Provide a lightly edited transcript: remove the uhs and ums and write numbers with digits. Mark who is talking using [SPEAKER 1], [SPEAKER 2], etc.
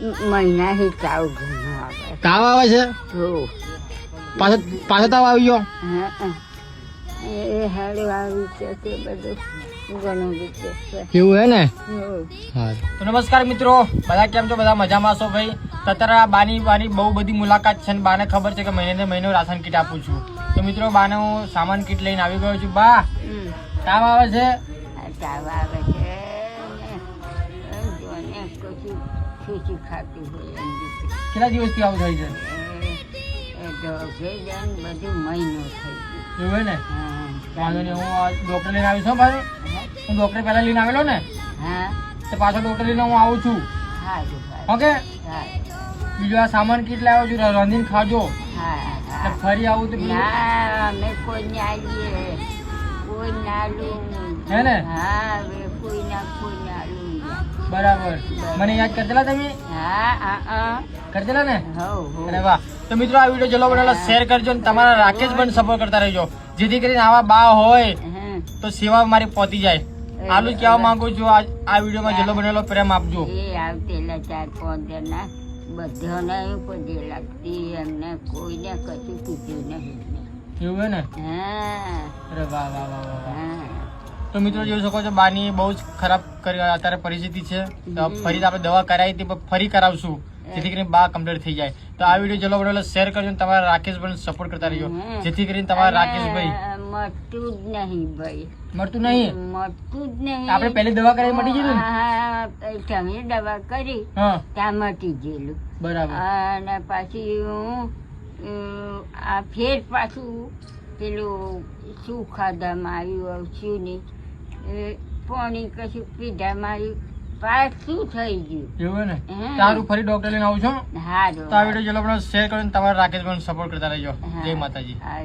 [SPEAKER 1] મહિનાથી તાવ ઘણો આવે.
[SPEAKER 2] તાવ આવે છે?
[SPEAKER 1] તો
[SPEAKER 2] પાછો તાવ આવી ગયો?
[SPEAKER 1] એ હારું આવી છે તે બધું ઘણું રીતે છે.
[SPEAKER 2] એવું હે ને?
[SPEAKER 1] હા.
[SPEAKER 2] તો નમસ્કાર મિત્રો, બધા કેમ છો? બધા મજામાં છો ભાઈ? તતરા બાની બહુ બધી મુલાકાત છે ને બાને ખબર છે કે મહિને મહિનો રાશન કીટ આપું છું. તો મિત્રો બાને હું સામાન કીટ લઈને આવી ગયો છું. બા તાવ આવે છે?
[SPEAKER 1] તાવ આવે છે ને જોને કશું ખુશી ખાતી હોય એમ રીતે.
[SPEAKER 2] કેટલા દિવસથી આવું થાય છે?
[SPEAKER 1] એ દોઢે જણ બધું મહિનો થઈ ગયો.
[SPEAKER 2] એવું હે ને?
[SPEAKER 1] હા.
[SPEAKER 2] વાંધો નહીં, હું ડોક્ટર લઈને આવીશ. ભાઈ હું ડોક્ટર પહેલા લઈને આવેલો ને,
[SPEAKER 1] હા
[SPEAKER 2] તો પાછો ડોક્ટર લઈને હું આવું છું.
[SPEAKER 1] સારું
[SPEAKER 2] ઓકે?
[SPEAKER 1] સારું.
[SPEAKER 2] બીજું આ સામાન કીટ લાવ્યો છું, રાંધીને ખાજો.
[SPEAKER 1] હા
[SPEAKER 2] એટલે
[SPEAKER 1] હા.
[SPEAKER 2] ફરી આવું તો બીજું
[SPEAKER 1] ના અમે કોઈ ના આવીએ, કોઈ ના લઉં.
[SPEAKER 2] હે ને?
[SPEAKER 1] હા હવે કોઈ ના લઉં.
[SPEAKER 2] બરાબર. મને યાદ કરતેલા તમે?
[SPEAKER 1] હા હા હા.
[SPEAKER 2] કરતેલા ને?
[SPEAKER 1] હો
[SPEAKER 2] અરે વાહ. તો મિત્રો આ વિડીયો જલ્લો બનાવેલો શેર કરજો અને તમારા રાકેશ પણ સપોર્ટ કરતા રહેજો, જેથી કરીને આવા બા હોય તો સેવા મારી પહોંચી જાય. આલું જ કહેવા માંગુ છું, આ વિડીયોમાં જલ્લો બનેલો પ્રેમ આપજો.
[SPEAKER 1] એ આવતેલા 4-5 જણા બધાને પગે લાગતી, એમને કોઈને કશું કીધું નહીં.
[SPEAKER 2] એવું હે ને?
[SPEAKER 1] હા
[SPEAKER 2] અરે વાહ વાહ વાહ વાહ.
[SPEAKER 1] હા.
[SPEAKER 2] તો મિત્રો જોઈ શકો છો બાની બહુ જ ખરાબ અત્યારે પરિસ્થિતિ છે. તો ફરી આપણે દવા કરાવી હતી પણ ફરી કરાવશું, જેથી કરીને બા કમ્પ્લીટ થઈ જાય. તો આ વિડીયો જલ્લો બનેલો શેર કરજો અને તમારા રાકેશ પણ સપોર્ટ કરતા રહેજો, જેથી કરીને તમારા રાકેશભાઈ
[SPEAKER 1] મળતું જ નહીં ભાઈ.
[SPEAKER 2] મળતું નહીં.
[SPEAKER 1] મળતું જ નહીં.
[SPEAKER 2] આપણે પહેલી દવા કરાવી મટી ગયું ને?
[SPEAKER 1] હા તમે દવા કરી
[SPEAKER 2] હા
[SPEAKER 1] ત્યાં મટી ગયેલું.
[SPEAKER 2] બરાબર.
[SPEAKER 1] અને પાછી હું આ ફેર પાછું પેલું શું ખાધામાં આવ્યું શું નહીં, પાણી કશું પીધામાં આવ્યું, પાછું થઈ ગયું.
[SPEAKER 2] એવું હે ને?
[SPEAKER 1] હા.
[SPEAKER 2] તારું ફરી ડોક્ટર લઈને આવું છું.
[SPEAKER 1] હારું
[SPEAKER 2] તો આ વિડીયો જલ્લો બનેલો શેર કરો અને તમારા રાકેશ પણ સપોર્ટ કરતા રહેજો. જય માતાજી.
[SPEAKER 1] હા.